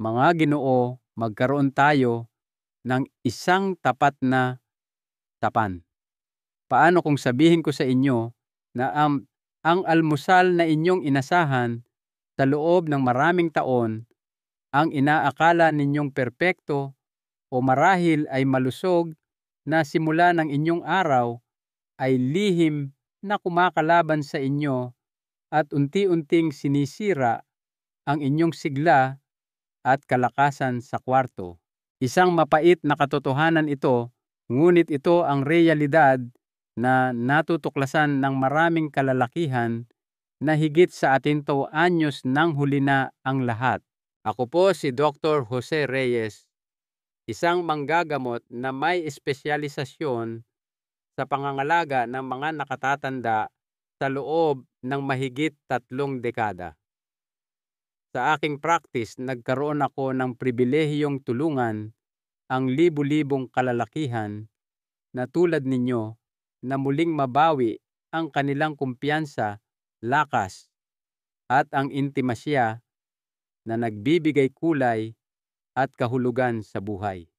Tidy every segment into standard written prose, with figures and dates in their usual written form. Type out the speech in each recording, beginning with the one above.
Mga Ginoo, magkaroon tayo ng isang tapat na tapan. Paano kung sabihin ko sa inyo na ang almusal na inyong inasahan sa loob ng maraming taon, ang inaakala ninyong perpekto o marahil ay malusog na simula ng inyong araw, ay lihim na kumakalaban sa inyo at unti-unting sinisira ang inyong sigla at kalakasan sa kwarto. Isang mapait na katotohanan ito, ngunit ito ang realidad na natutuklasan ng maraming kalalakihan na higit sa atinto anyos nang huli na ang lahat. Ako po si Dr. Jose Reyes, isang manggagamot na may espesyalisasyon sa pangangalaga ng mga nakatatanda sa loob ng mahigit 3 dekada. Sa aking practice, nagkaroon ako ng pribilehiyong tulungan ang libu-libong kalalakihan na tulad ninyo na muling mabawi ang kanilang kumpiyansa, lakas, at ang intimasya na nagbibigay kulay at kahulugan sa buhay.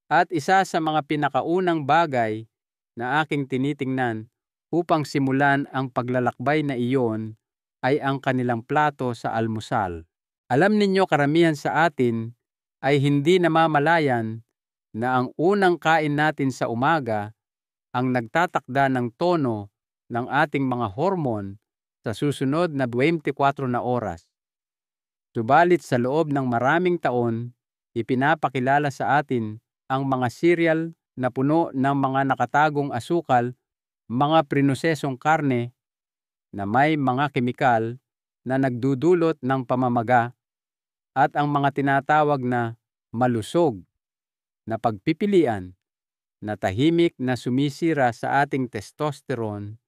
At isa sa mga pinakaunang bagay na aking tinitingnan upang simulan ang paglalakbay na iyon ay ang kanilang plato sa almusal. Alam ninyo, karamihan sa atin ay hindi namamalayan na ang unang kain natin sa umaga ang nagtatakda ng tono ng ating mga hormon sa susunod na 24 na oras. Subalit sa loob ng maraming taon, ipinapakilala sa atin ang mga cereal na puno ng mga nakatagong asukal, mga prinosesong karne na may mga kemikal na nagdudulot ng pamamaga, at ang mga tinatawag na malusog na pagpipilian na tahimik na sumisira sa ating testosterone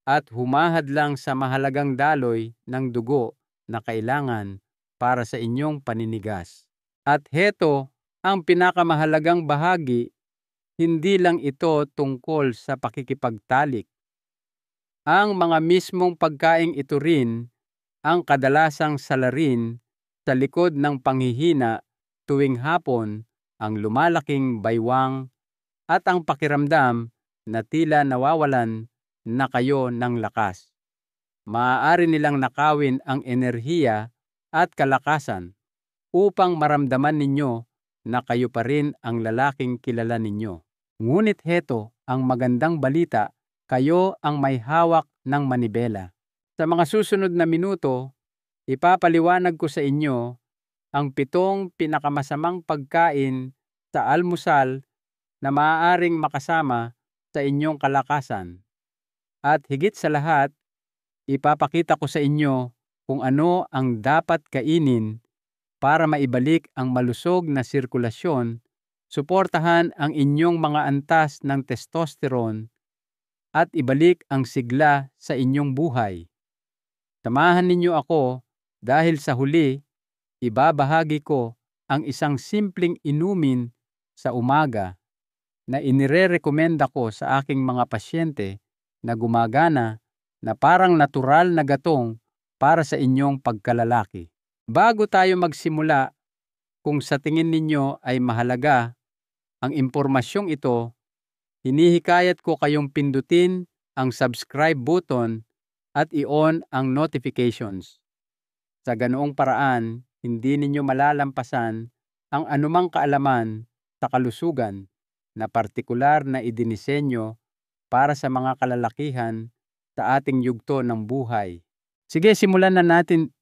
at humahadlang sa mahalagang daloy ng dugo na kailangan para sa inyong paninigas. At heto ang pinakamahalagang bahagi, hindi lang ito tungkol sa pakikipagtalik. Ang mga mismong pagkaing ito rin ang kadalasang salarin sa likod ng panghihina tuwing hapon, ang lumalaking baywang at ang pakiramdam na tila nawawalan na kayo ng lakas. Maaari nilang nakawin ang enerhiya at kalakasan upang maramdaman ninyo na kayo pa rin ang lalaking kilala ninyo. Ngunit heto ang magandang balita, kayo ang may hawak ng manibela. Sa mga susunod na minuto, ipapaliwanag ko sa inyo ang 7 pinakamasamang pagkain sa almusal na maaaring makasama sa inyong kalakasan. At higit sa lahat, ipapakita ko sa inyo kung ano ang dapat kainin para maibalik ang malusog na sirkulasyon, suportahan ang inyong mga antas ng testosterone, at ibalik ang sigla sa inyong buhay. Samahan ninyo ako dahil sa huli, ibabahagi ko ang isang simpleng inumin sa umaga na inirerekomenda ko sa aking mga pasyente na gumagana na parang natural na gatong para sa inyong pagkalalaki. Bago tayo magsimula, kung sa tingin ninyo ay mahalaga ang impormasyong ito, hinihikayat ko kayong pindutin ang subscribe button at i-on ang notifications. Sa ganoong paraan, hindi ninyo malalampasan ang anumang kaalaman sa kalusugan na partikular na idinisenyo para sa mga kalalakihan sa ating yugto ng buhay. Sige, simulan na natin.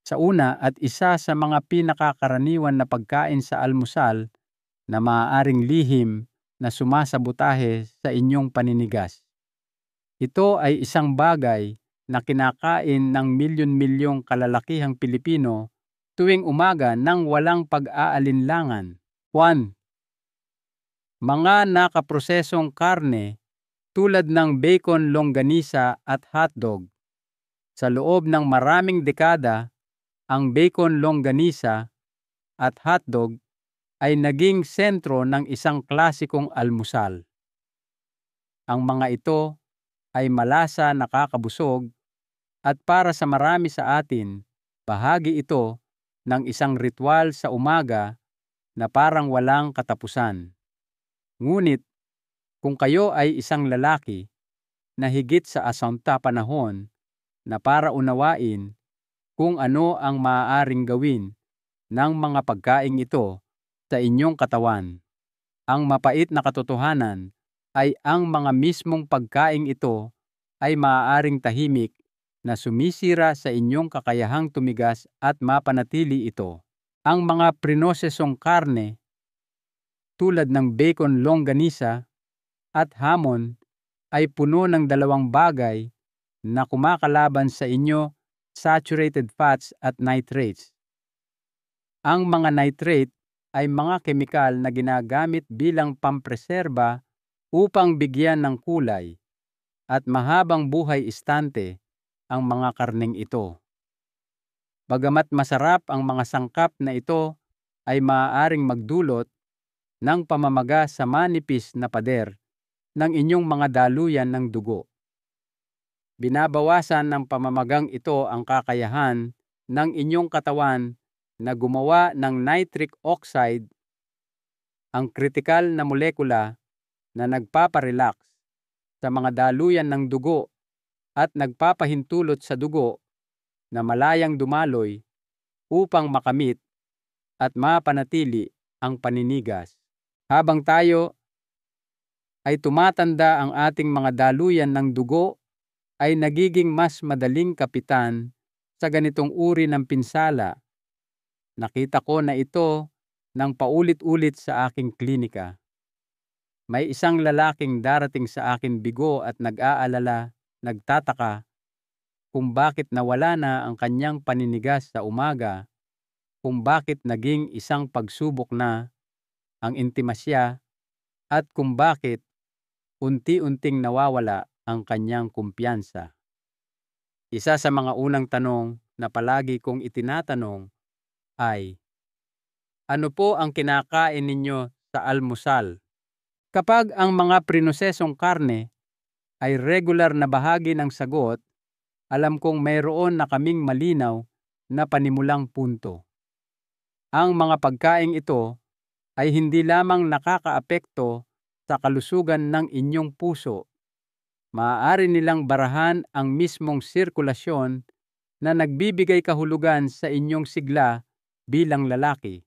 Sa una at isa sa mga pinakakaraniwan na pagkain sa almusal na maaaring lihim na sumasabotahe sa inyong paninigas. Ito ay isang bagay na kinakain ng milyon-milyong kalalakihang Pilipino tuwing umaga nang walang pag-aalinlangan. 1. Mga nakaprosesong karne tulad ng bacon, longganisa at hotdog. Sa loob ng maraming dekada, ang bacon, longganisa at hotdog ay naging sentro ng isang klasikong almusal. Ang mga ito ay malasa, nakakabusog, at para sa marami sa atin Bahagi ito ng isang ritual sa umaga na parang walang katapusan. Ngunit kung kayo ay isang lalaki na higit sa asamta panahon na para unawain kung ano ang maaaring gawin ng mga pagkaing ito sa inyong katawan, ang mapait na katotohanan ay ang mga mismong pagkaing ito ay maaaring tahimik na sumisira sa inyong kakayahang tumigas at mapanatili ito. Ang mga prinosesong karne tulad ng bacon longganisa at hamon ay puno ng dalawang bagay na kumakalaban sa inyo, saturated fats at nitrates. Ang mga nitrate ay mga kemikal na ginagamit bilang pampreserba upang bigyan ng kulay at mahabang buhay istante ang mga karneng ito. Bagamat masarap ang mga sangkap na ito ay maaaring magdulot ng pamamaga sa manipis na pader ng inyong mga daluyan ng dugo. Binabawasan ng pamamagang ito ang kakayahan ng inyong katawan na gumawa ng nitric oxide, ang kritikal na molekula na nagpaparelax sa mga daluyan ng dugo at nagpapahintulot sa dugo na malayang dumaloy upang makamit at mapanatili ang paninigas. Habang tayo ay tumatanda, ang ating mga daluyan ng dugo ay nagiging mas madaling kapitan sa ganitong uri ng pinsala. Nakita ko na ito ng paulit-ulit sa aking klinika. May isang lalaking darating sa akin bigo at nag-aalala, nagtataka kung bakit nawala na ang kanyang paninigas sa umaga, kung bakit naging isang pagsubok na ang intimasya, at kung bakit unti-unting nawawala ang kanyang kumpiyansa. Isa sa mga unang tanong na palagi kong itinatanong ay, ano po ang kinakain ninyo sa almusal? Kapag ang mga prinosesong karne ay regular na bahagi ng sagot, alam kong mayroon na kaming malinaw na panimulang punto. Ang mga pagkaing ito ay hindi lamang nakakaapekto sa kalusugan ng inyong puso, maaari nilang barahan ang mismong sirkulasyon na nagbibigay kahulugan sa inyong sigla bilang lalaki.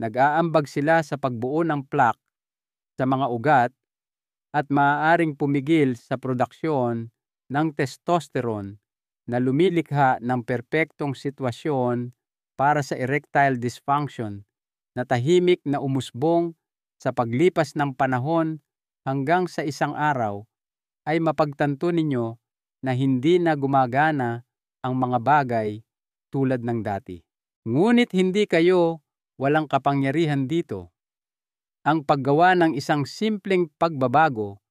Nag-aambag sila sa pagbuo ng plaque sa mga ugat at maaaring pumigil sa produksyon ng testosterone na lumilikha ng perpektong sitwasyon para sa erectile dysfunction na tahimik na umusbong sa paglipas ng panahon hanggang sa isang araw ay mapagtanto ninyo na hindi na gumagana ang mga bagay tulad ng dati. Ngunit hindi kayo walang kapangyarihan dito. Ang paggawa ng isang simpleng pagbabago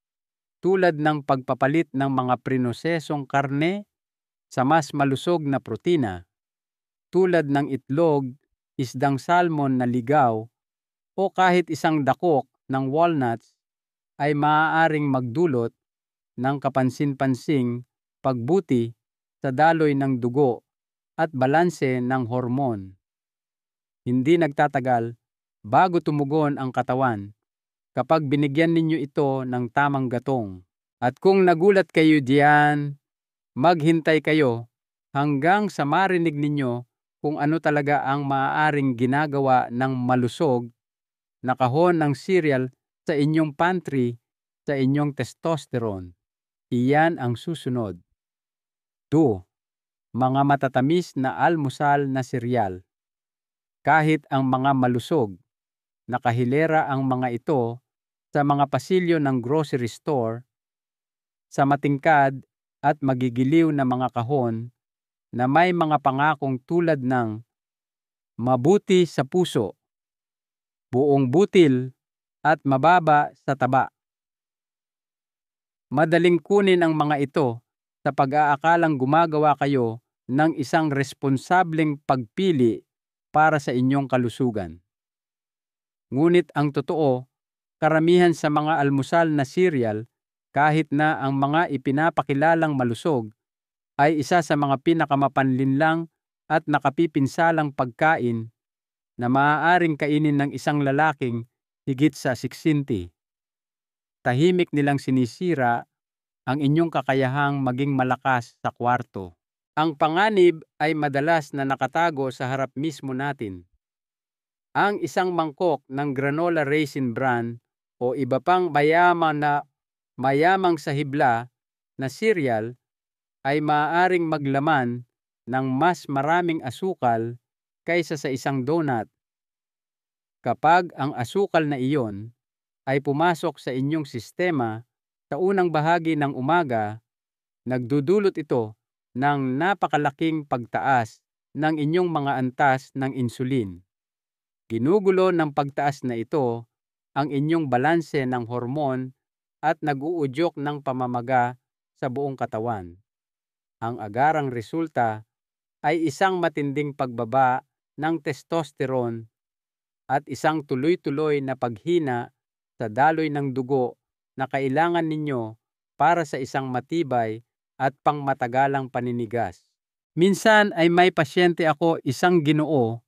tulad ng pagpapalit ng mga prinosesong karne sa mas malusog na protina tulad ng itlog, isdang salmon na ligaw o kahit isang dakok ng walnuts ay maaaring magdulot ng kapansin-pansing pagbuti sa daloy ng dugo at balanse ng hormon. Hindi nagtatagal bago tumugon ang katawan kapag binigyan ninyo ito ng tamang gatong. At kung nagulat kayo diyan, maghintay kayo hanggang sa marinig ninyo kung ano talaga ang maaaring ginagawa ng malusog na kahon ng cereal sa inyong pantry sa inyong testosterone. Iyan ang susunod. 2. Mga matatamis na almusal na cereal. Kahit ang mga malusog, nakahilera ang mga ito sa mga pasilyo ng grocery store, sa matingkad at magigiliw na mga kahon na may mga pangakong tulad ng mabuti sa puso, buong butil at mababa sa taba. Madaling kunin ang mga ito sa pag-aakalang gumagawa kayo ng isang responsableng pagpili para sa inyong kalusugan. Ngunit ang totoo, karamihan sa mga almusal na cereal, kahit na ang mga ipinapakilalang malusog, ay isa sa mga pinakamapanlinlang at nakapipinsalang pagkain na maaaring kainin ng isang lalaking higit sa 60. Tahimik nilang sinisira ang inyong kakayahang maging malakas sa kwarto. Ang panganib ay madalas na nakatago sa harap mismo natin. Ang isang mangkok ng granola raisin bran o iba pang mayamang sa hibla na cereal ay maaaring maglaman ng mas maraming asukal kaysa sa isang donut. Kapag ang asukal na iyon ay pumasok sa inyong sistema sa unang bahagi ng umaga, nagdudulot ito ng napakalaking pagtaas ng inyong mga antas ng insulin. Ginugulo ng pagtaas na ito ang inyong balanse ng hormon at nag-uudyok ng pamamaga sa buong katawan. Ang agarang resulta ay isang matinding pagbaba ng testosterone at isang tuloy-tuloy na paghina sa daloy ng dugo na kailangan ninyo para sa isang matibay at pangmatagalang paninigas. Minsan ay may pasyente ako, isang Ginoo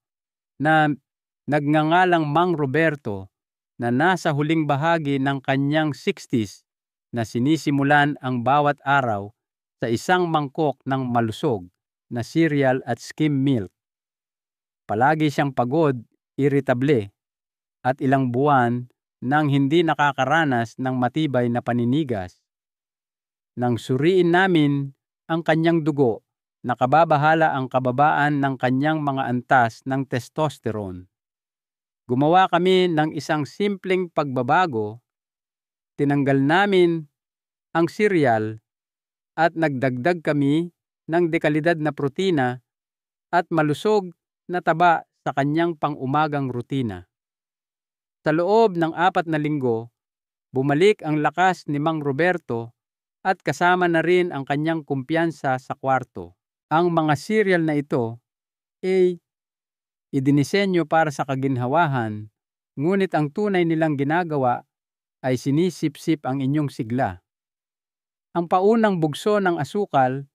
na nagngangalang Mang Roberto, na nasa huling bahagi ng kanyang 60s na sinisimulan ang bawat araw sa isang mangkok ng malusog na cereal at skim milk. Palagi siyang pagod, iritable, at ilang buwan nang hindi nakakaranas ng matibay na paninigas. Nang suriin namin ang kanyang dugo, nakababahala ang kababaan ng kanyang mga antas ng testosterone. Gumawa kami ng isang simpleng pagbabago. Tinanggal namin ang cereal at nagdagdag kami ng dekalidad na protina at malusog na taba sa kanyang pang-umagang rutina. Sa loob ng 4 na linggo, bumalik ang lakas ni Mang Roberto at kasama na rin ang kanyang kumpiyansa sa kwarto. Ang mga cereal na ito ay idinisenyo para sa kaginhawahan, ngunit ang tunay nilang ginagawa ay sinisipsip ang inyong sigla. Ang paunang bugso ng asukal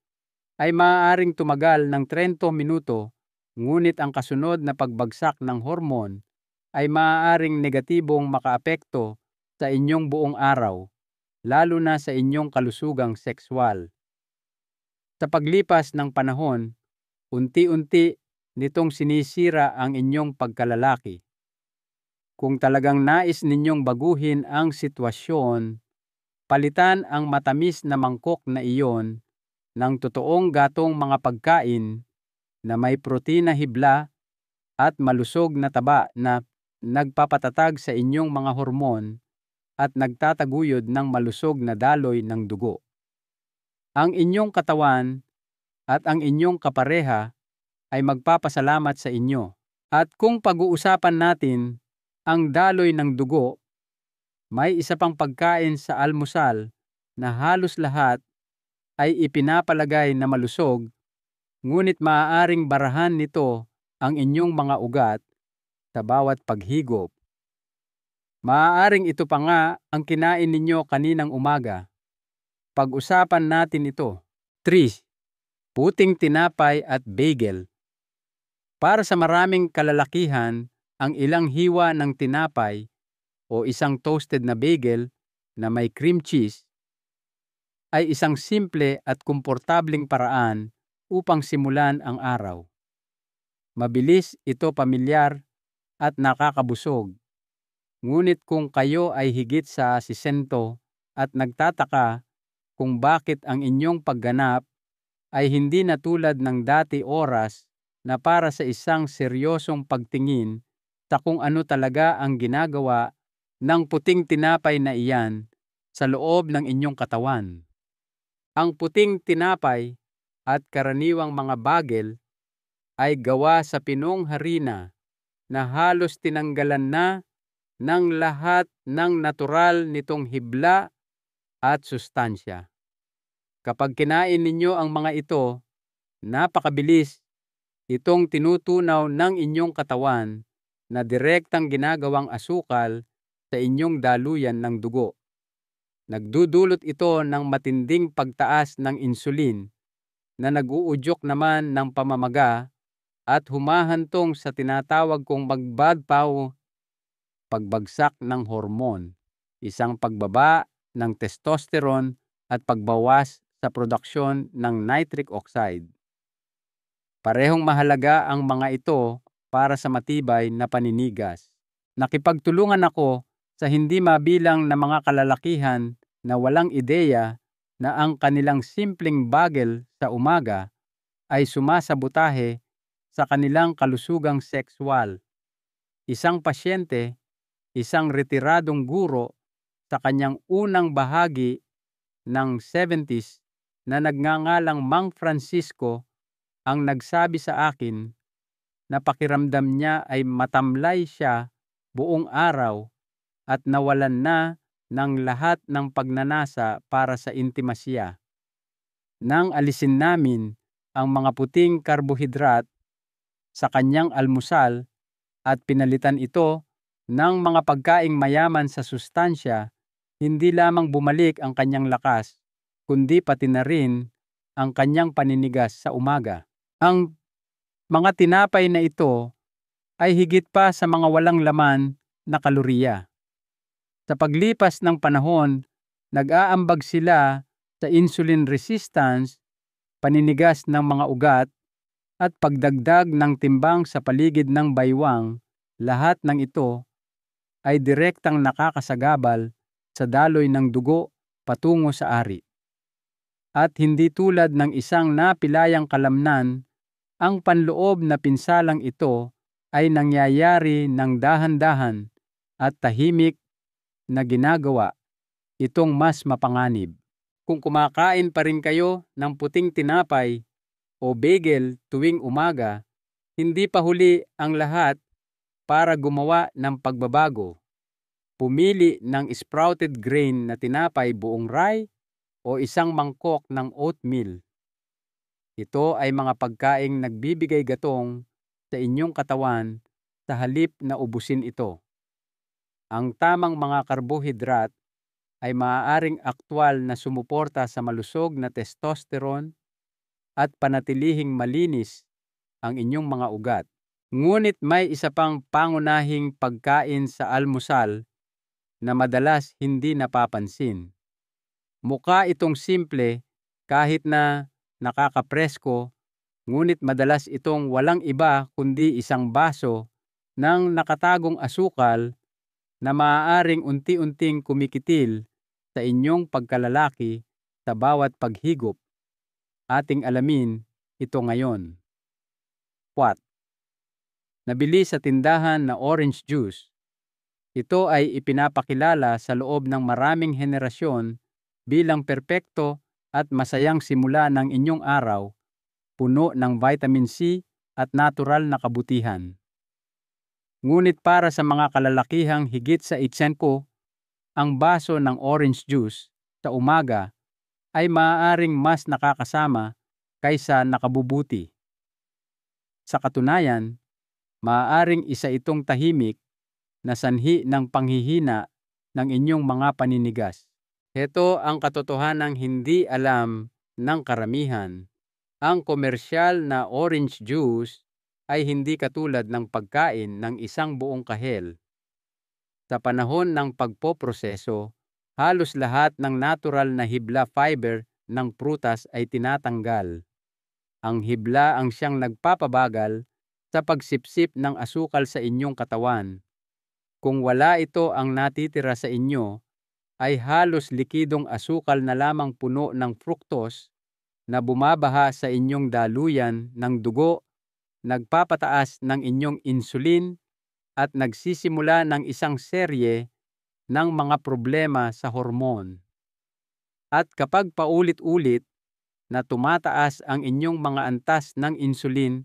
ay maaaring tumagal ng 30 minuto, ngunit ang kasunod na pagbagsak ng hormon ay maaaring negatibong makaapekto sa inyong buong araw, lalo na sa inyong kalusugang sekswal. Sa paglipas ng panahon, unti-unti nitong sinisira ang inyong pagkalalaki. Kung talagang nais ninyong baguhin ang sitwasyon, palitan ang matamis na mangkok na iyon ng totoong gatong mga pagkain na may protina, hibla at malusog na taba na nagpapatatag sa inyong mga hormon at nagtataguyod ng malusog na daloy ng dugo. Ang inyong katawan at ang inyong kapareha ay magpapasalamat sa inyo. At kung pag-uusapan natin ang daloy ng dugo, may isa pang pagkain sa almusal na halos lahat ay ipinapalagay na malusog, ngunit maaaring barahan nito ang inyong mga ugat sa bawat paghigop. Maaaring ito pa nga ang kinain ninyo kaninang umaga. Pag-usapan natin ito. 3. Puting tinapay at bagel. Para sa maraming kalalakihan, ang ilang hiwa ng tinapay o isang toasted na bagel na may cream cheese ay isang simple at komportableng paraan upang simulan ang araw. Mabilis ito, pamilyar at nakakabusog. Ngunit kung kayo ay higit sa 60 at nagtataka kung bakit ang inyong pagganap ay hindi na tulad ng dati oras na para sa isang seryosong pagtingin sa kung ano talaga ang ginagawa ng puting tinapay na iyan sa loob ng inyong katawan. Ang puting tinapay at karaniwang mga bagel ay gawa sa pinong harina na halos tinanggalan na ng lahat ng natural nitong hibla at sustansya. Kapag kinain ninyo ang mga ito, napakabilis itong tinutunaw ng inyong katawan na direktang ginagawang asukal sa inyong daluyan ng dugo. Nagdudulot ito ng matinding pagtaas ng insulin na nag-uudyok naman ng pamamaga at humahantong sa tinatawag kong pagbagsak ng hormon, isang pagbaba ng testosterone at pagbawas sa produksyon ng nitric oxide. Parehong mahalaga ang mga ito para sa matibay na paninigas. Nakipagtulungan ako sa hindi mabilang na mga kalalakihan na walang ideya na ang kanilang simpleng bagel sa umaga ay sumasabotahe sa kanilang kalusugang sexual. Isang pasyente, isang retiradong guro sa kanyang unang bahagi ng 70s na nagngangalang Mang Francisco ang nagsabi sa akin na pakiramdam niya ay matamlay siya buong araw at nawalan na ng lahat ng pagnanasa para sa intimasya. Nang alisin namin ang mga puting karbohidrat sa kanyang almusal at pinalitan ito ng mga pagkaing mayaman sa sustansya, hindi lamang bumalik ang kanyang lakas, kundi pati na rin ang kanyang paninigas sa umaga. Ang mga tinapay na ito ay higit pa sa mga walang laman na kalorya. Sa paglipas ng panahon, nag-aambag sila sa insulin resistance, paninigas ng mga ugat, at pagdagdag ng timbang sa paligid ng baywang. Lahat ng ito ay direktang nakakasagabal sa daloy ng dugo patungo sa ari. At hindi tulad ng isang napilayang kalamnan, ang panloob na pinsalang ito ay nangyayari ng dahan-dahan at tahimik na ginagawa itong mas mapanganib. Kung kumakain pa rin kayo ng puting tinapay o bagel tuwing umaga, hindi pa huli ang lahat para gumawa ng pagbabago. Pumili ng sprouted grain na tinapay buong rye o isang mangkok ng oatmeal. Ito ay mga pagkaing nagbibigay gatong sa inyong katawan sa halip na ubusin ito. Ang tamang mga karbohidrat ay maaaring aktwal na sumuporta sa malusog na testosterone at panatilihing malinis ang inyong mga ugat. Ngunit may isa pang pangunahing pagkain sa almusal na madalas hindi napapansin. Mukha itong simple kahit na nakakapresko, ngunit madalas itong walang iba kundi isang baso ng nakatagong asukal na maaaring unti-unting kumikitil sa inyong pagkalalaki sa bawat paghigop. Ating alamin ito ngayon. What? Nabili sa tindahan na orange juice. Ito ay ipinapakilala sa loob ng maraming henerasyon bilang perpekto at masayang simula ng inyong araw, puno ng vitamin C at natural na kabutihan. Ngunit para sa mga kalalakihang higit sa 80, ang baso ng orange juice sa umaga ay maaaring mas nakakasama kaysa nakabubuti. Sa katunayan, maaaring isa itong tahimik na sanhi ng panghihina ng inyong mga paninigas. Ito ang katotohanang hindi alam ng karamihan. Ang komersyal na orange juice ay hindi katulad ng pagkain ng isang buong kahel. Sa panahon ng pagpoproseso, halos lahat ng natural na hibla fiber ng prutas ay tinatanggal. Ang hibla ang siyang nagpapabagal sa pagsipsip ng asukal sa inyong katawan. Kung wala ito ang natitira sa inyo, ay halos likidong asukal na lamang puno ng fructose na bumabaha sa inyong daluyan ng dugo, nagpapataas ng inyong insulin at nagsisimula ng isang serye ng mga problema sa hormon. At kapag paulit-ulit na tumataas ang inyong mga antas ng insulin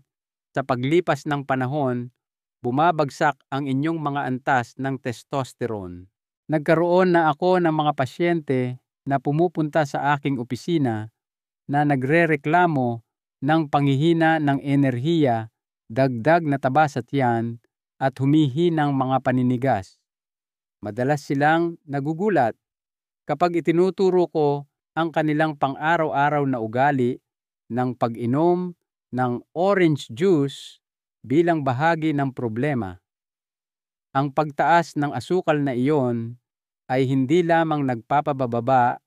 sa paglipas ng panahon, bumabagsak ang inyong mga antas ng testosterone. Nagkaroon na ako ng mga pasyente na pumupunta sa aking opisina na nagrereklamo ng panghihina ng enerhiya, dagdag na taba sa tiyan at humihinang mga paninigas. Madalas silang nagugulat kapag itinuturo ko ang kanilang pang-araw-araw na ugali ng pag-inom ng orange juice bilang bahagi ng problema. Ang pagtaas ng asukal na iyon ay hindi lamang nagpapababa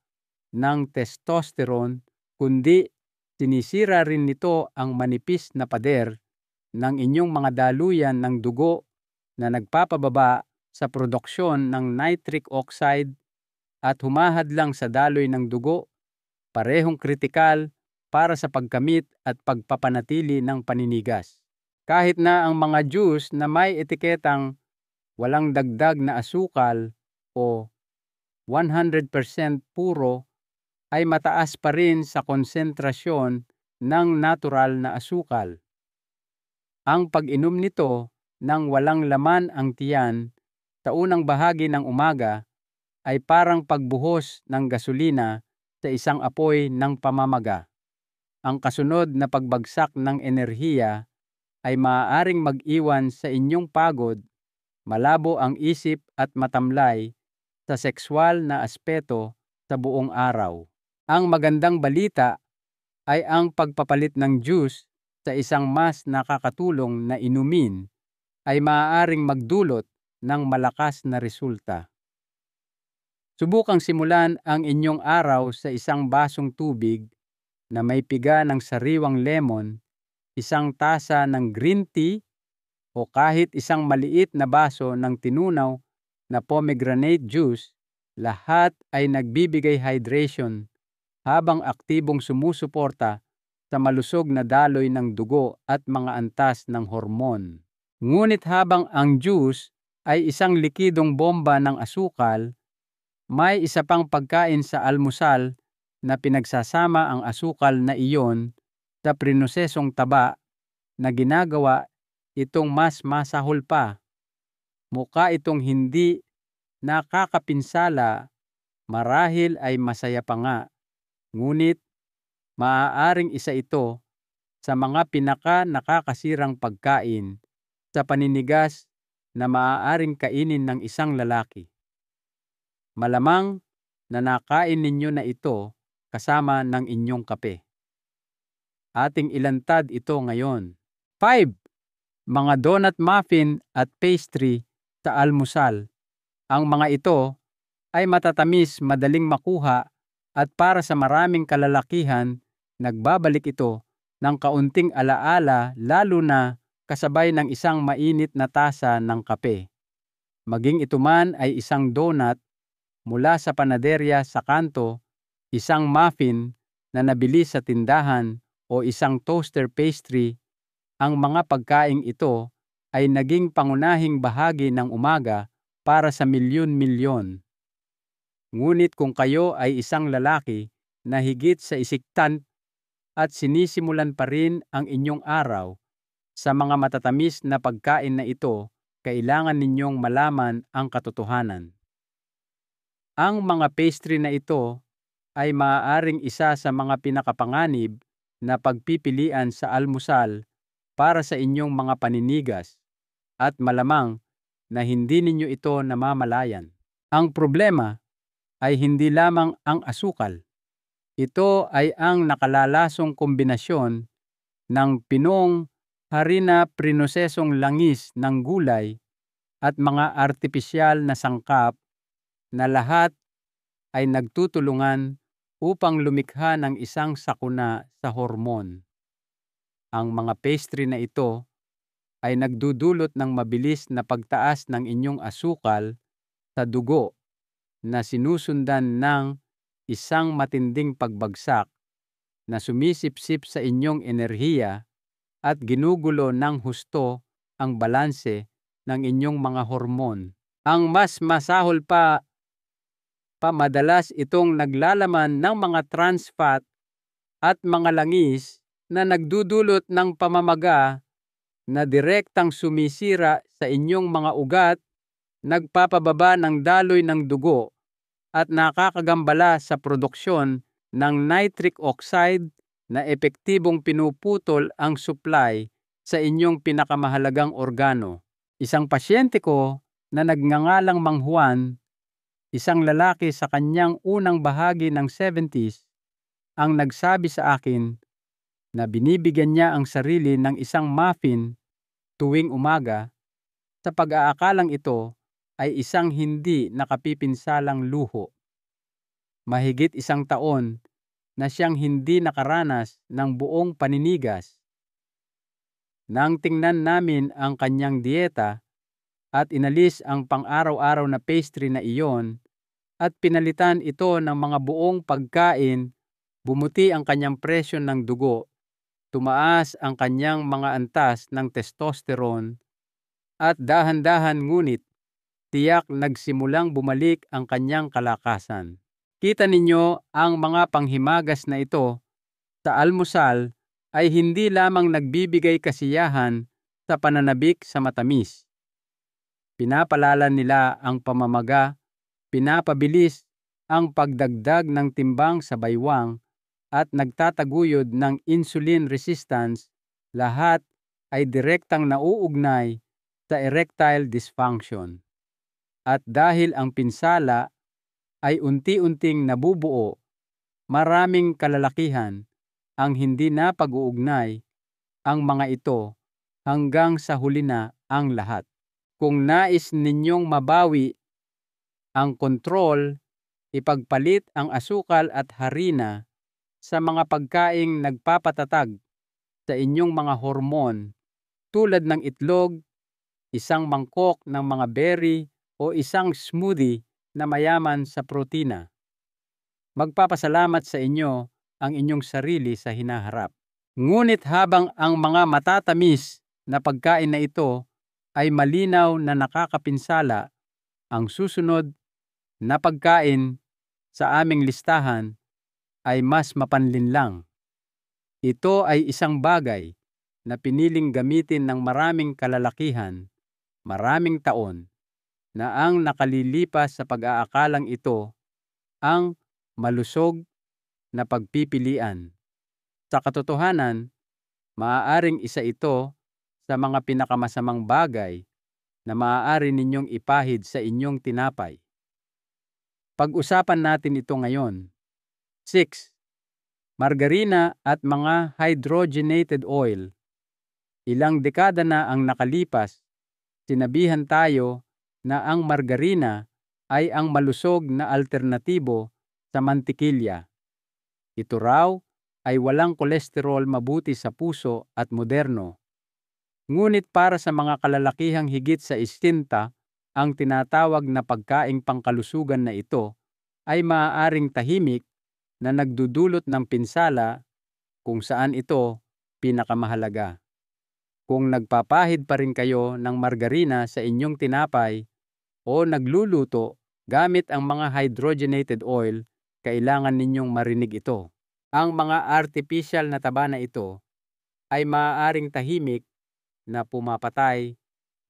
ng testosterone, kundi sinisira rin nito ang manipis na pader ng inyong mga daluyan ng dugo na nagpapababa sa produksyon ng nitric oxide at humahadlang sa daloy ng dugo, parehong kritikal para sa pagkamit at pagpapanatili ng paninigas. Kahit na ang mga juice na may etiketang walang dagdag na asukal o 100% puro ay mataas pa rin sa konsentrasyon ng natural na asukal. Ang pag-inom nito nang walang laman ang tiyan sa unang bahagi ng umaga ay parang pagbuhos ng gasolina sa isang apoy ng pamamaga. Ang kasunod na pagbagsak ng enerhiya ay maaaring mag-iwan sa inyong pagod, malabo ang isip at matamlay sa sexual na aspeto sa buong araw. Ang magandang balita ay ang pagpapalit ng juice sa isang mas nakakatulong na inumin ay maaaring magdulot ng malakas na resulta. Subukang simulan ang inyong araw sa isang basong tubig na may piga ng sariwang lemon, isang tasa ng green tea, o kahit isang maliit na baso ng tinunaw na pomegranate juice. Lahat ay nagbibigay hydration habang aktibong sumusuporta sa malusog na daloy ng dugo at mga antas ng hormon. Ngunit habang ang juice ay isang likidong bomba ng asukal, may isa pang pagkain sa almusal na pinagsasama ang asukal na iyon sa prinosesong taba na ginagawa itong mas masahol pa. Mukha itong hindi nakakapinsala, marahil ay masaya pa nga. Ngunit maaaring isa ito sa mga pinaka-nakakasirang pagkain sa paninigas na maaaring kainin ng isang lalaki. Malamang na nakain ninyo na ito kasama ng inyong kape. Ating ilantad ito ngayon. 5. Mga donut muffin at pastry sa almusal. Ang mga ito ay matatamis, madaling makuha, at para sa maraming kalalakihan, nagbabalik ito ng kaunting alaala, lalo na kasabay ng isang mainit na tasa ng kape. Maging ito man ay isang donut mula sa panaderya sa kanto, isang muffin na nabili sa tindahan, o isang toaster pastry, ang mga pagkaing ito ay naging pangunahing bahagi ng umaga para sa milyon-milyon. Ngunit kung kayo ay isang lalaki na higit sa isiktan at sinisimulan pa rin ang inyong araw sa mga matatamis na pagkain na ito, kailangan ninyong malaman ang katotohanan. Ang mga pastry na ito ay maaaring isa sa mga pinakapanganib na pagpipilian sa almusal para sa inyong mga paninigas, at malamang na hindi ninyo ito namamalayan. Ang problema ay hindi lamang ang asukal. Ito ay ang nakalalasong kombinasyon ng pinong, harina, prinosesong langis ng gulay, at mga artipisyal na sangkap na lahat ay nagtutulungan upang lumikha ng isang sakuna sa hormon. Ang mga pastry na ito ay nagdudulot ng mabilis na pagtaas ng inyong asukal sa dugo na sinusundan ng isang matinding pagbagsak na sumisipsip sa inyong enerhiya at ginugulo ng husto ang balanse ng inyong mga hormon. Ang mas masahol pa madalas itong naglalaman ng mga trans fat at mga langis na nagdudulot ng pamamaga na direktang sumisira sa inyong mga ugat, nagpapababa ng daloy ng dugo, at nakakagambala sa produksyon ng nitric oxide na epektibong pinuputol ang supply sa inyong pinakamahalagang organo. Isang pasyente ko na nagngangalang Mang Juan, isang lalaki sa kanyang unang bahagi ng 70s, ang nagsabi sa akin na binibigyan niya ang sarili ng isang muffin tuwing umaga, sa pag-aakalang ito ay isang hindi nakapipinsalang luho. Mahigit 1 taon na siyang hindi nakaranas ng buong paninigas. Nang tingnan namin ang kanyang dieta at inalis ang pang-araw-araw na pastry na iyon at pinalitan ito ng mga buong pagkain, bumuti ang kanyang presyon ng dugo, tumaas ang kanyang mga antas ng testosterone, at dahan-dahan ngunit tiyak nagsimulang bumalik ang kanyang kalakasan. Kita ninyo ang mga panghimagas na ito sa almusal ay hindi lamang nagbibigay kasiyahan sa pananabik sa matamis. Pinapalala nila ang pamamaga, pinapabilis ang pagdagdag ng timbang sa baywang at nagtataguyod ng insulin resistance, lahat ay direktang nauugnay sa erectile dysfunction. At dahil ang pinsala ay unti-unting nabubuo, maraming kalalakihan ang hindi na pag-uugnay ang mga ito hanggang sa huli na ang lahat. Kung nais ninyong mabawi ang kontrol, ipagpalit ang asukal at harina sa mga pagkaing nagpapatatag sa inyong mga hormon tulad ng itlog, isang mangkok ng mga berry o isang smoothie na mayaman sa protina. Magpapasalamat sa inyo ang inyong sarili sa hinaharap. Ngunit habang ang mga matatamis na pagkain na ito ay malinaw na nakakapinsala, ang susunod na pagkain sa aming listahan ay mas mapanlinlang. Ito ay isang bagay na piniling gamitin ng maraming kalalakihan, maraming taon, na ang nakalilipas sa pag-aakalang ito ang malusog na pagpipilian. Sa katotohanan, maaaring isa ito sa mga pinakamasamang bagay na maaari ninyong ipahid sa inyong tinapay. Pag-usapan natin ito ngayon. 6. Margarina at mga hydrogenated oil. Ilang dekada na ang nakalipas, sinabihan tayo na ang margarina ay ang malusog na alternatibo sa mantikilya. Ito raw ay walang kolesterol, mabuti sa puso at moderno. Ngunit para sa mga kalalakihang higit sa 60, ang tinatawag na pagkaing pangkalusugan na ito ay maaaring tahimik na nagdudulot ng pinsala kung saan ito pinakamahalaga. Kung nagpapahid pa rin kayo ng margarina sa inyong tinapay o nagluluto gamit ang mga hydrogenated oil, kailangan ninyong marinig ito. Ang mga artificial na taba na ito ay maaaring tahimik na pumapatay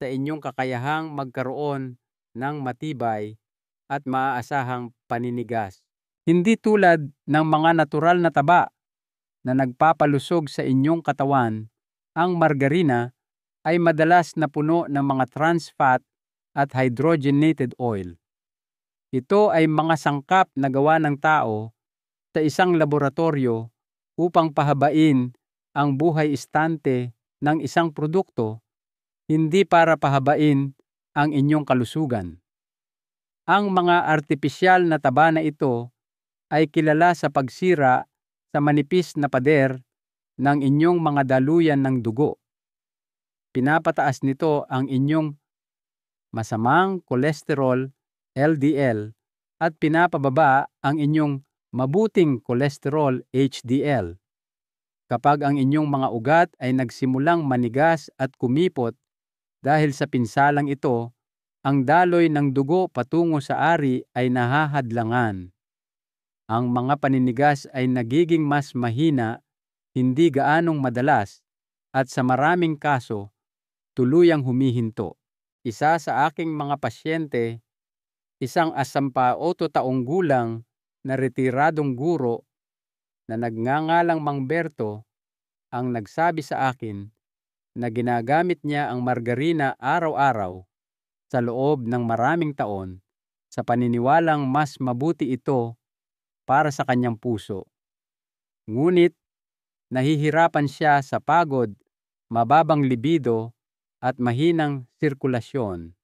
sa inyong kakayahang magkaroon ng matibay at maaasahang paninigas. Hindi tulad ng mga natural na taba na nagpapalusog sa inyong katawan, ang margarina ay madalas na puno ng mga trans fat at hydrogenated oil. Ito ay mga sangkap na gawa ng tao sa isang laboratorio upang pahabain ang buhay istante ng isang produkto, hindi para pahabain ang inyong kalusugan. Ang mga artipisyal na taba na ito ay kilala sa pagsira sa manipis na pader ng inyong mga daluyan ng dugo. Pinapataas nito ang inyong masamang kolesterol, LDL, at pinapababa ang inyong mabuting kolesterol, HDL. Kapag ang inyong mga ugat ay nagsimulang manigas at kumipot dahil sa pinsalang ito, ang daloy ng dugo patungo sa ari ay nahahadlangan. Ang mga paninigas ay nagiging mas mahina, hindi gaanong madalas, at sa maraming kaso, tuluyang humihinto. Isa sa aking mga pasyente, isang 58 taong gulang na retiradong guro na nagngangalang Mang Berto, ang nagsabi sa akin na ginagamit niya ang margarina araw-araw sa loob ng maraming taon sa paniniwalang mas mabuti ito para sa kanyang puso. Ngunit nahihirapan siya sa pagod, mababang libido at mahinang sirkulasyon.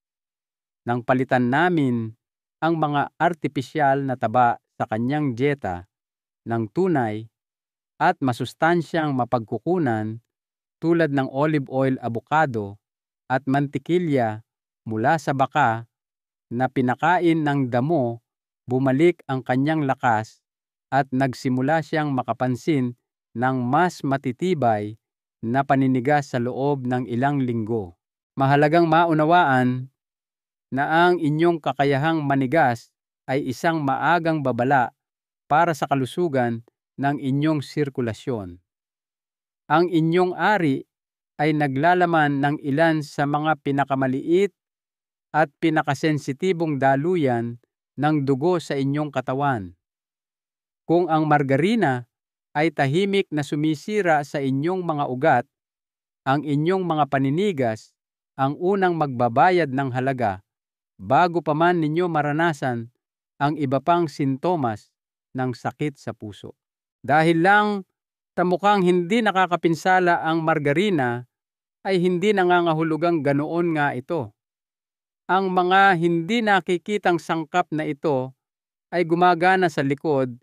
Nang palitan namin ang mga artipisyal na taba sa kanyang dieta ng tunay at masustansyang mapagkukunan tulad ng olive oil, avocado at mantikilya mula sa baka na pinakain ng damo, bumalik ang kanyang lakas at nagsimula siyang makapansin ng mas matitibay na paninigas sa loob ng ilang linggo. Mahalagang maunawaan na ang inyong kakayahang manigas ay isang maagang babala para sa kalusugan ng inyong sirkulasyon. Ang inyong ari ay naglalaman ng ilan sa mga pinakamaliit at pinakasensitibong daluyan ng dugo sa inyong katawan. Kung ang margarina ay tahimik na sumisira sa inyong mga ugat, ang inyong mga paninigas ang unang magbabayad ng halaga bago pa man ninyo maranasan ang iba pang sintomas ng sakit sa puso. Dahil lang sa mukhang hindi nakakapinsala ang margarina, ay hindi nangangahulugang ganoon nga ito. Ang mga hindi nakikitang sangkap na ito ay gumagana sa likod,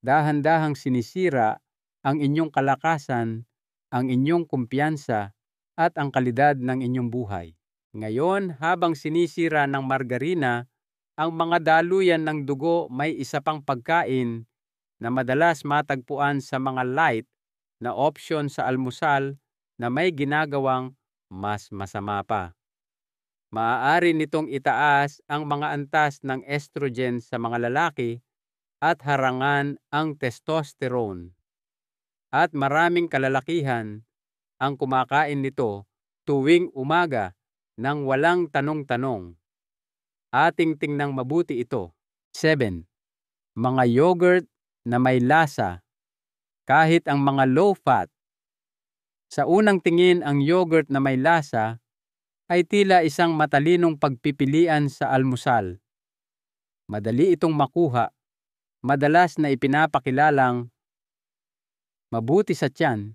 dahan-dahang sinisira ang inyong kalakasan, ang inyong kumpiyansa, at ang kalidad ng inyong buhay. Ngayon, habang sinisira ng margarina ang mga daluyan ng dugo, may isa pang pagkain na madalas matagpuan sa mga light na opsyon sa almusal na may ginagawang mas masama pa. Maaari nitong itaas ang mga antas ng estrogen sa mga lalaki at harangan ang testosterone. At maraming kalalakihan ang kumakain nito tuwing umaga nang walang tanong-tanong. Ating tingnang mabuti ito. 7. Mga yogurt na may lasa, kahit ang mga low-fat. Sa unang tingin, ang yogurt na may lasa ay tila isang matalinong pagpipilian sa almusal. Madali itong makuha, madalas na ipinapakilalang mabuti sa tiyan,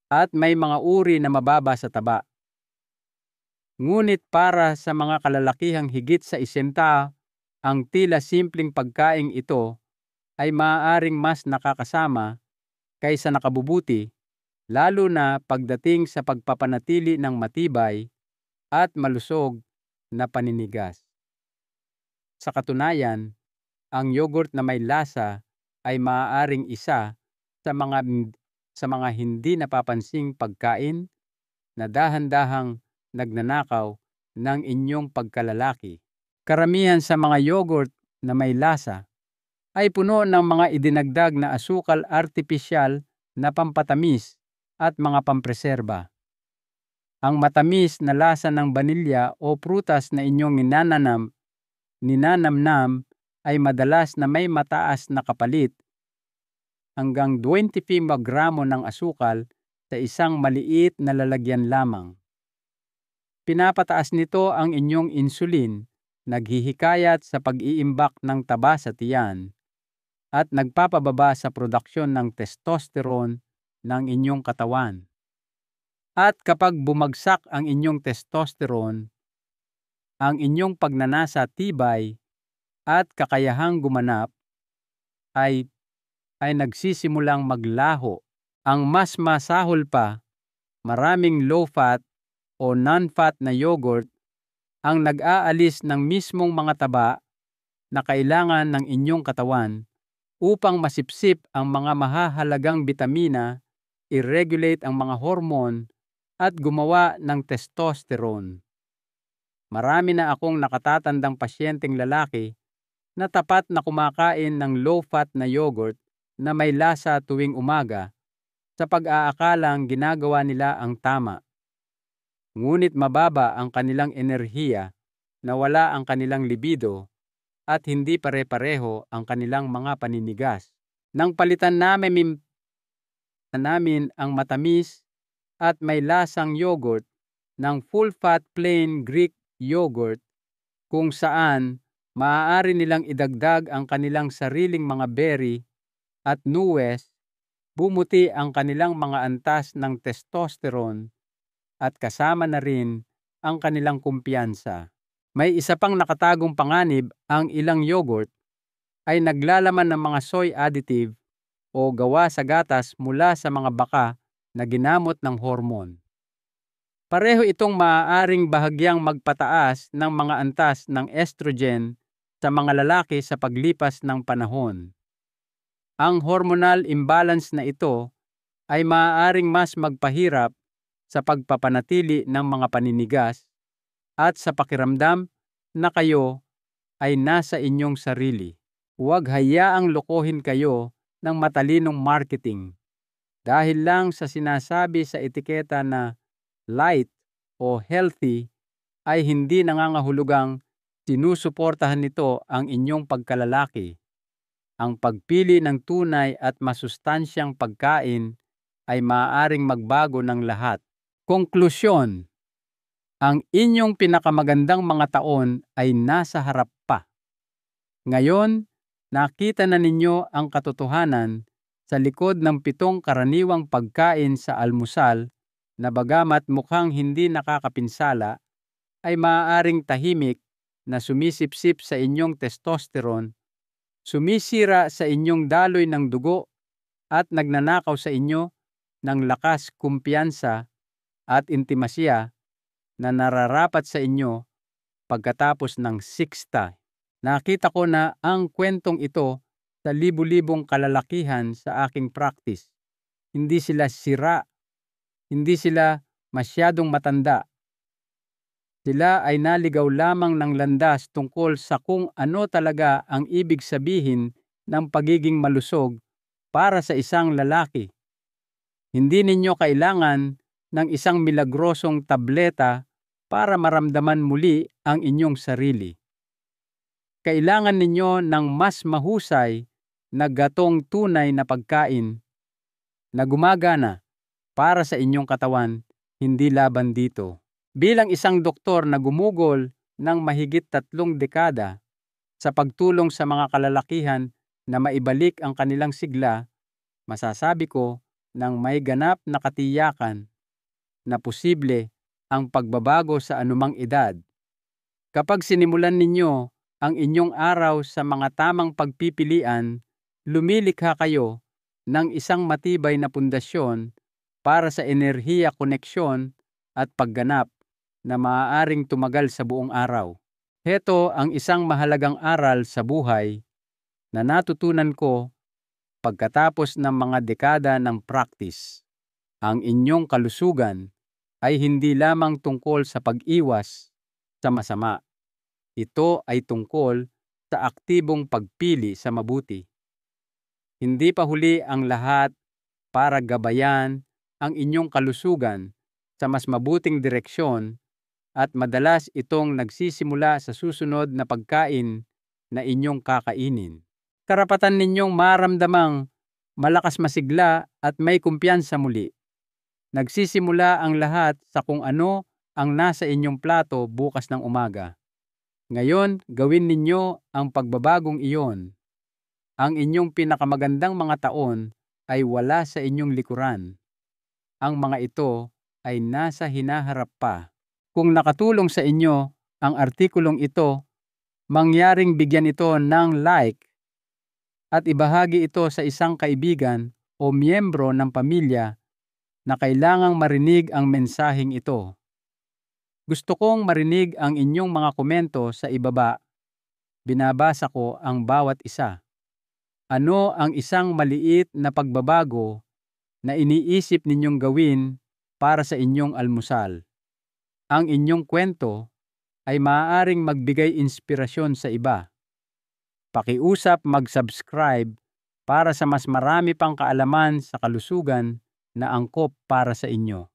at may mga uri na mababa sa taba. Ngunit para sa mga kalalakihang higit sa 60, ang tila simpleng pagkaing ito ay maaaring mas nakakasama kaysa nakabubuti, lalo na pagdating sa pagpapanatili ng matibay at malusog na paninigas. Sa katunayan, ang yogurt na may lasa ay maaaring isa sa mga hindi napapansing pagkain na dahan-dahang nagnanakaw ng inyong pagkalalaki. Karamihan sa mga yogurt na may lasa ay puno ng mga idinagdag na asukal artipisyal na pampatamis at mga pampreserba. Ang matamis na lasa ng vanilya o prutas na inyong ninanamnam ay madalas na may mataas na kapalit, hanggang 25 gramo ng asukal sa isang maliit na lalagyan lamang. Pinapataas nito ang inyong insulin, naghihikayat sa pag-iimbak ng taba sa tiyan, at nagpapababa sa produksyon ng testosterone ng inyong katawan. At kapag bumagsak ang inyong testosterone, ang inyong pagnanasa tibay at kakayahang gumanap ay nagsisimulang maglaho. Ang mas masahol pa, maraming low-fat o non-fat na yogurt ang nag-aalis ng mismong mga taba na kailangan ng inyong katawan upang masipsip ang mga mahahalagang bitamina, i-regulate ang mga hormone, at gumawa ng testosterone. Marami na akong nakatatandang pasyenteng lalaki na tapat na kumakain ng low-fat na yogurt na may lasa tuwing umaga sa pag-aakalang ginagawa nila ang tama. Ngunit mababa ang kanilang enerhiya, nawala ang kanilang libido, at hindi pare-pareho ang kanilang mga paninigas. Nang palitan namin ang matamis at may lasang yogurt ng full-fat plain Greek yogurt, kung saan maaari nilang idagdag ang kanilang sariling mga berry at nuwes, bumuti ang kanilang mga antas ng testosterone at kasama na rin ang kanilang kumpiyansa. May isa pang nakatagong panganib, ang ilang yogurt ay naglalaman ng mga soy additive o gawa sa gatas mula sa mga baka na ginamot ng hormone. Pareho itong maaaring bahagyang magpataas ng mga antas ng estrogen sa mga lalaki sa paglipas ng panahon. Ang hormonal imbalance na ito ay maaaring mas magpahirap sa pagpapanatili ng mga paninigas at sa pakiramdam na kayo ay nasa inyong sarili. Huwag hayaang lokohin kayo ng matalinong marketing dahil lang sa sinasabi sa etiketa na light o healthy ay hindi nangangahulugang sinusuportahan nito ang inyong pagkalalaki. Ang pagpili ng tunay at masustansyang pagkain ay maaaring magbago ng lahat. Konklusyon: ang inyong pinakamagandang mga taon ay nasa harap pa. Ngayon, nakita na ninyo ang katotohanan sa likod ng 7 karaniwang pagkain sa almusal na bagamat mukhang hindi nakakapinsala, ay maaaring tahimik na sumisipsip sa inyong testosterone, sumisira sa inyong daloy ng dugo at nagnanakaw sa inyo ng lakas, kumpiyansa at intimasya na nararapat sa inyo pagkatapos ng siksta. Nakita ko na ang kwentong ito sa libu-libong kalalakihan sa aking practice. Hindi sila sira, hindi sila masyadong matanda. Sila ay naligaw lamang ng landas tungkol sa kung ano talaga ang ibig sabihin ng pagiging malusog para sa isang lalaki. Hindi ninyo kailangan ng isang milagrosong tableta para maramdaman muli ang inyong sarili. Kailangan ninyo ng mas mahusay na gatong tunay na pagkain na gumagana para sa inyong katawan, hindi laban dito. Bilang isang doktor na gumugol ng mahigit 3 dekada sa pagtulong sa mga kalalakihan na maibalik ang kanilang sigla, masasabi ko ng may ganap na katiyakan na posible ang pagbabago sa anumang edad. Kapag sinimulan ninyo ang inyong araw sa mga tamang pagpipilian, lumilikha kayo ng isang matibay na pundasyon para sa enerhiya, koneksyon at pagganap na maaaring tumagal sa buong araw. Heto ang isang mahalagang aral sa buhay na natutunan ko pagkatapos ng mga dekada ng practice. Ang inyong kalusugan ay hindi lamang tungkol sa pag-iwas sa masama. Ito ay tungkol sa aktibong pagpili sa mabuti. Hindi pa huli ang lahat para gabayan ang inyong kalusugan sa mas mabuting direksyon at madalas itong nagsisimula sa susunod na pagkain na inyong kakainin. Karapatan ninyong maramdamang malakas, masigla at may kumpiyansa muli. Nagsisimula ang lahat sa kung ano ang nasa inyong plato bukas ng umaga. Ngayon, gawin ninyo ang pagbabagong iyon. Ang inyong pinakamagandang mga taon ay wala sa inyong likuran. Ang mga ito ay nasa hinaharap pa. Kung nakatulong sa inyo ang artikulong ito, mangyaring bigyan ito ng like at ibahagi ito sa isang kaibigan o miyembro ng pamilya na kailangang marinig ang mensaheng ito. Gusto kong marinig ang inyong mga komento sa ibaba. Binabasa ko ang bawat isa. Ano ang isang maliit na pagbabago na iniisip ninyong gawin para sa inyong almusal? Ang inyong kwento ay maaaring magbigay inspirasyon sa iba. Pakiusap mag-subscribe para sa mas marami pang kaalaman sa kalusugan na angkop para sa inyo.